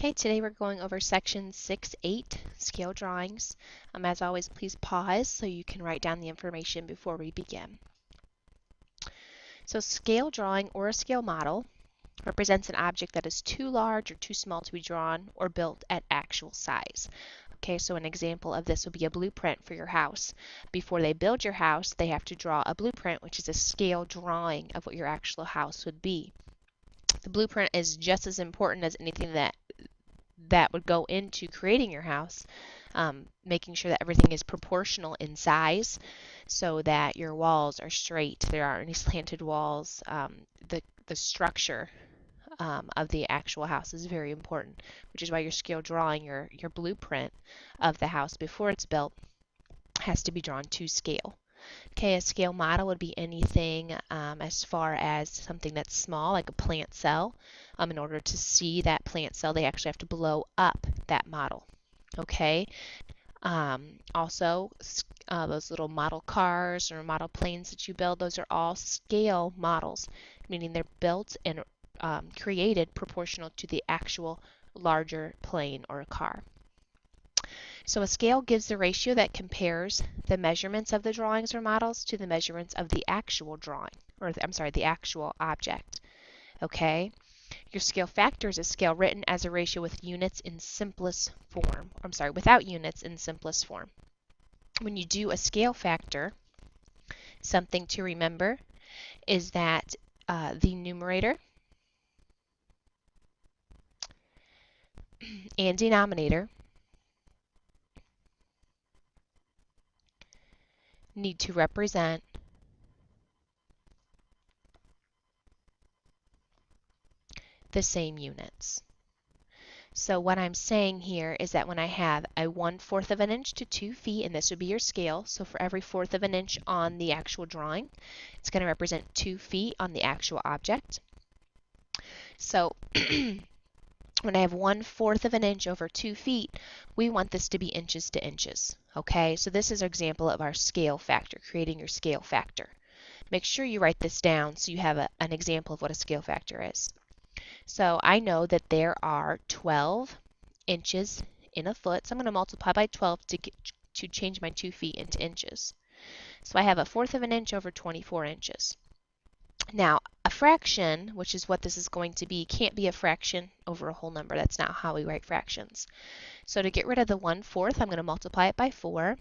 Okay, today we're going over section 6-8, scale drawings. As always, please pause so you can write down the information before we begin. So scale drawing or a scale model represents an object that is too large or too small to be drawn or built at actual size. Okay, so an example of this would be a blueprint for your house. Before they build your house, they have to draw a blueprint, which is a scale drawing of what your actual house would be. The blueprint is just as important as anything that would go into creating your house, making sure that everything is proportional in size so that your walls are straight, there aren't any slanted walls. The structure of the actual house is very important, which is why your scale drawing, your blueprint of the house before it's built, has to be drawn to scale. Okay, a scale model would be anything as far as something that's small, like a plant cell. In order to see that plant cell, they actually have to blow up that model. Okay. Also, those little model cars or model planes that you build, those are all scale models, meaning they're built and created proportional to the actual larger plane or a car. So a scale gives the ratio that compares the measurements of the drawings or models to the measurements of the actual drawing, or the actual object. Okay? Your scale factor is a scale written as a ratio with units in simplest form. Without units in simplest form. When you do a scale factor, something to remember is that the numerator and denominator need to represent the same units. So what I'm saying here is that when I have a 1/4 of an inch to 2 feet, and this would be your scale, so for every 1/4 of an inch on the actual drawing, it's going to represent 2 feet on the actual object. So when I have 1/4 of an inch over 2 feet, we want this to be inches to inches. Okay, so this is an example of our scale factor, creating your scale factor. Make sure you write this down so you have an example of what a scale factor is. So I know that there are 12 inches in a foot, so I'm going to multiply by 12 to change my 2 feet into inches. So I have a 1/4 of an inch over 24 inches. Now, a fraction, which is what this is going to be, can't be a fraction over a whole number. That's not how we write fractions. So to get rid of the 1/4, I'm going to multiply it by 4.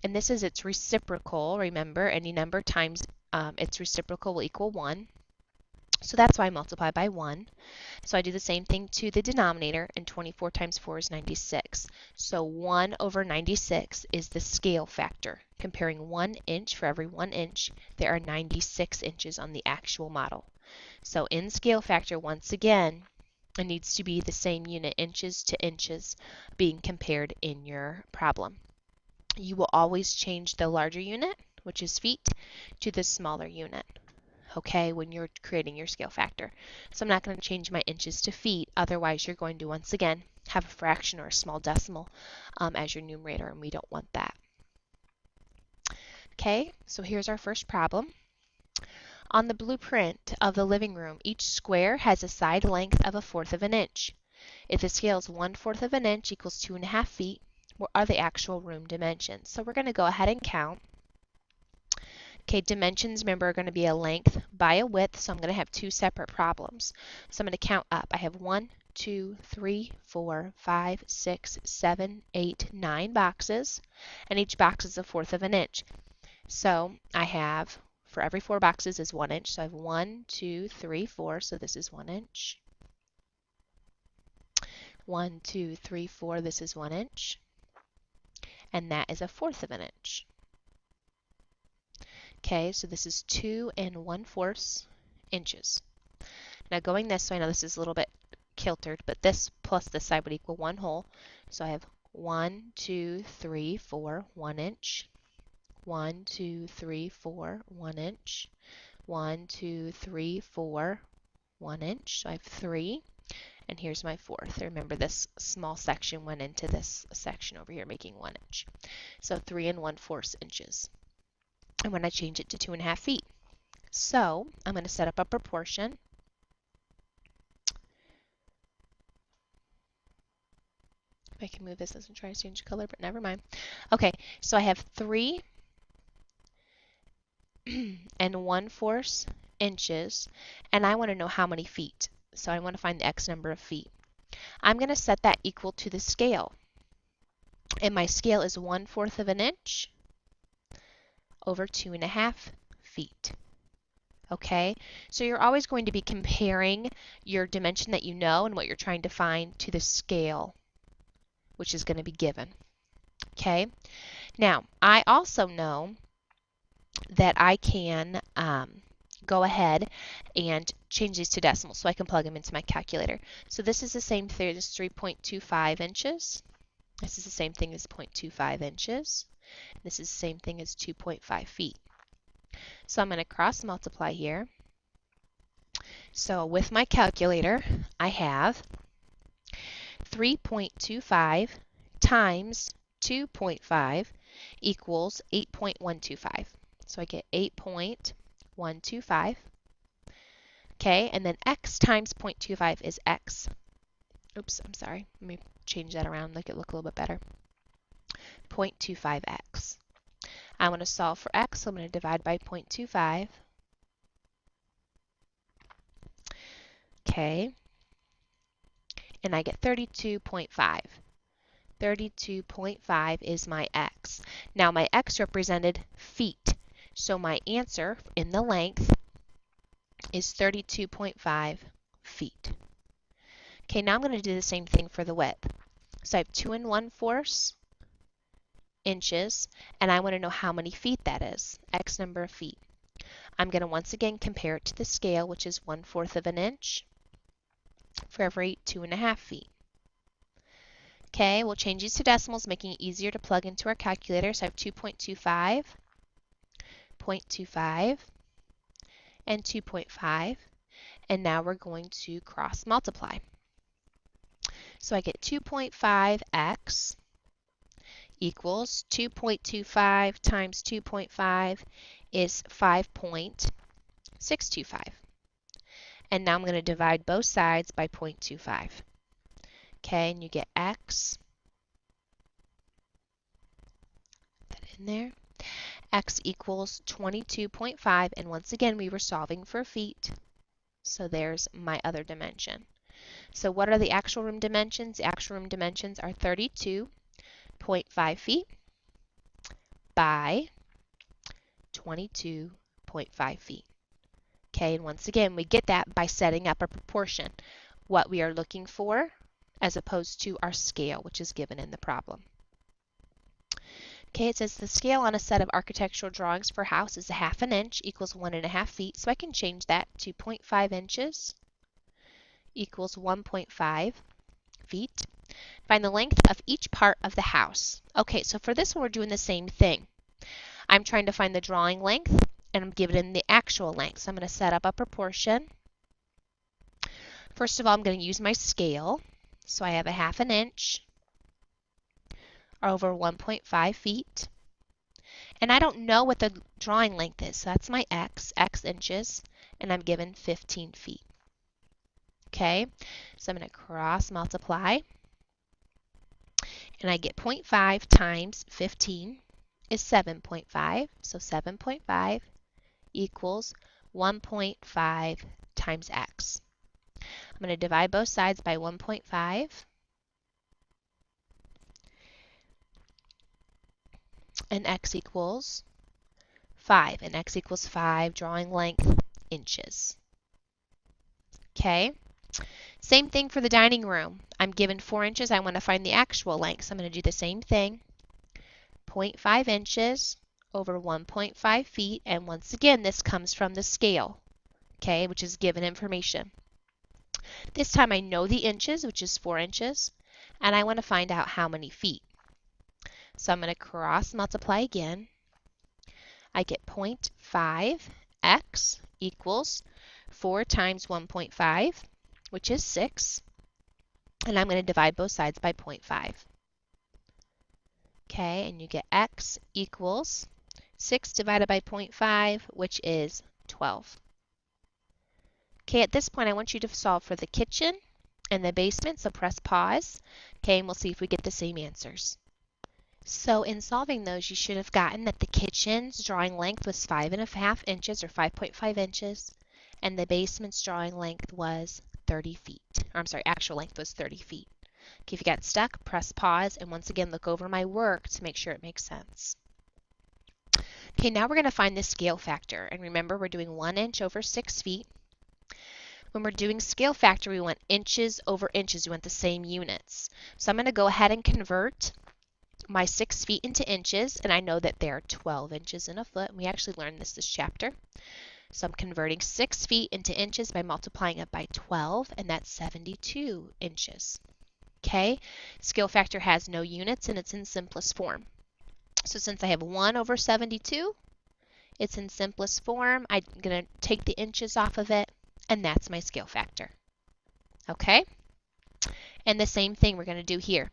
And this is its reciprocal. Remember, any number times its reciprocal will equal 1. So that's why I multiply by 1. So I do the same thing to the denominator, and 24 times 4 is 96. So 1 over 96 is the scale factor. Comparing 1 inch, for every 1 inch, there are 96 inches on the actual model. So in scale factor, once again, it needs to be the same unit, inches to inches, being compared in your problem. You will always change the larger unit, which is feet, to the smaller unit. Okay, when you're creating your scale factor. So I'm not going to change my inches to feet, otherwise you're going to once again have a fraction or a small decimal as your numerator, and we don't want that. Okay, so here's our first problem. On the blueprint of the living room, each square has a side length of a 1/4 of an inch. If the scale is 1/4 of an inch equals 2.5 feet, what are the actual room dimensions? So we're going to go ahead and count. Okay, dimensions, remember, are going to be a length by a width, so I'm going to have 2 separate problems. So I'm going to count up. I have 1, 2, 3, 4, 5, 6, 7, 8, 9 boxes, and each box is a 1/4 of an inch. So I have, for every 4 boxes is 1 inch, so I have 1, 2, 3, 4, so this is 1 inch. 1, 2, 3, 4, this is 1 inch, and that is a 1/4 of an inch. Okay, so this is 2 1/4 inches. Now going this way, now this is a little bit kiltered, but this plus this side would equal 1 whole. So I have 1, 2, 3, 4, 1 inch. 1, 2, 3, 4, 1 inch. 1, 2, 3, 4, 1 inch. So I have 3. And here's my 4th. Remember, this small section went into this section over here, making 1 inch. So 3 1/4 inches. And when I change it to 2.5 feet. So I'm going to set up a proportion. If I can move this, doesn't try to change color, but never mind. Okay, so I have 3 and 1/4 inches, and I want to know how many feet. So I want to find the X number of feet. I'm going to set that equal to the scale. And my scale is 1/4 of an inch over 2.5 feet. Okay, so you're always going to be comparing your dimension that you know and what you're trying to find to the scale, which is going to be given. Okay, now I also know that I can go ahead and change these to decimals so I can plug them into my calculator. So this is the same thing as 3.25 inches. This is the same thing as 0.25 inches. This is the same thing as 2.5 feet. So I'm going to cross multiply here. So with my calculator, I have 3.25 times 2.5 equals 8.125. So I get 8.125. Okay, and then x times 0.25 is x. Oops, I'm sorry. Let me change that around, make it look a little bit better. 0.25x. I want to solve for x, so I'm going to divide by 0.25. Okay, and I get 32.5. 32.5 is my x. Now my x represented feet, so my answer in the length is 32.5 feet. Okay, now I'm going to do the same thing for the width. So I have 2 1/4 inches, and I want to know how many feet that is, x number of feet. I'm going to once again compare it to the scale, which is 1/4 of an inch for every 2.5 feet. Okay, we'll change these to decimals, making it easier to plug into our calculator. So I have 2.25, 0.25, and 2.5. And now we're going to cross multiply. So I get 2.5x equals 2.25 times 2.5 is 5.625. And now I'm going to divide both sides by 0.25. Okay, and you get x, put that in there, x equals 22.5, and once again we were solving for feet, so there's my other dimension. So what are the actual room dimensions? The actual room dimensions are 32.5 feet by 22.5 feet. Okay, and once again we get that by setting up a proportion, what we are looking for, as opposed to our scale, which is given in the problem. Okay, it says the scale on a set of architectural drawings for a house is 1/2 inch equals 1.5 feet, so I can change that to 0.5 inches equals 1.5 feet. Find the length of each part of the house. Okay, so for this one we're doing the same thing. I'm trying to find the drawing length, and I'm given the actual length. So I'm going to set up a proportion. First of all, I'm going to use my scale. So I have 1/2 inch over 1.5 feet. And I don't know what the drawing length is. So that's my x inches, and I'm given 15 feet. Okay, so I'm going to cross multiply. And I get 0.5 times 15 is 7.5. So 7.5 equals 1.5 times x. I'm going to divide both sides by 1.5. And x equals 5. And x equals 5, drawing length, inches. Okay. Same thing for the dining room. I'm given 4 inches. I want to find the actual length. So I'm going to do the same thing. 0.5 inches over 1.5 feet. And once again, this comes from the scale, okay, which is given information. This time I know the inches, which is 4 inches, and I want to find out how many feet. So I'm going to cross multiply again. I get 0.5x equals 4 times 1.5, which is 6. And I'm going to divide both sides by 0.5. Okay, and you get x equals 6 divided by 0.5, which is 12. Okay, at this point I want you to solve for the kitchen and the basement, so press pause. Okay, and we'll see if we get the same answers. So in solving those, you should have gotten that the kitchen's drawing length was 5.5 inches or 5.5 inches, and the basement's drawing length was 30 feet. Or I'm sorry, actual length was 30 feet. Okay, if you got stuck, press pause, and once again, look over my work to make sure it makes sense. Okay, now we're going to find the scale factor, and remember we're doing 1 inch over 6 feet. When we're doing scale factor, we want inches over inches. We want the same units. So I'm going to go ahead and convert my 6 feet into inches, and I know that there are 12 inches in a foot, and we actually learned this chapter. So I'm converting 6 feet into inches by multiplying it by 12, and that's 72 inches. Okay, scale factor has no units, and it's in simplest form. So since I have 1 over 72, it's in simplest form. I'm going to take the inches off of it, and that's my scale factor. Okay? And the same thing we're going to do here.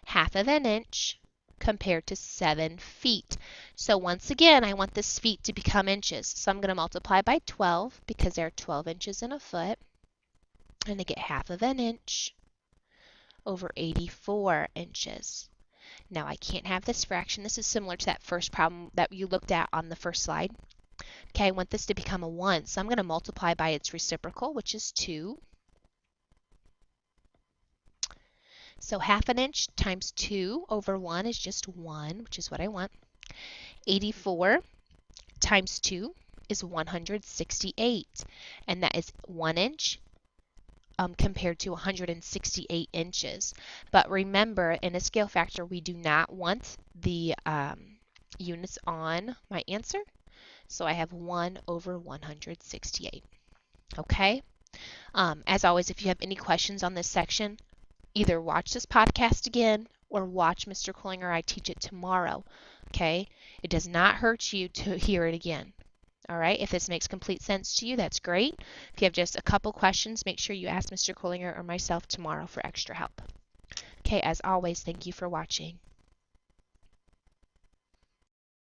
1/2 of an inch compared to 7 feet. So once again, I want this feet to become inches. So I'm going to multiply by 12 because there are 12 inches in a foot. And I get 1/2 of an inch over 84 inches. Now I can't have this fraction. This is similar to that first problem that you looked at on the first slide. Okay, I want this to become a 1, so I'm going to multiply by its reciprocal, which is 2. So 1/2 an inch times 2 over 1 is just 1, which is what I want. 84 times 2 is 168, and that is 1 inch compared to 168 inches. But remember, in a scale factor, we do not want the units on my answer. So I have 1 over 168. Okay? As always, if you have any questions on this section, either watch this podcast again or watch Mr. Kohling or I teach it tomorrow. Okay? It does not hurt you to hear it again. All right, if this makes complete sense to you, that's great. If you have just a couple questions, make sure you ask Mr. Kohlinger or myself tomorrow for extra help. Okay, as always, thank you for watching.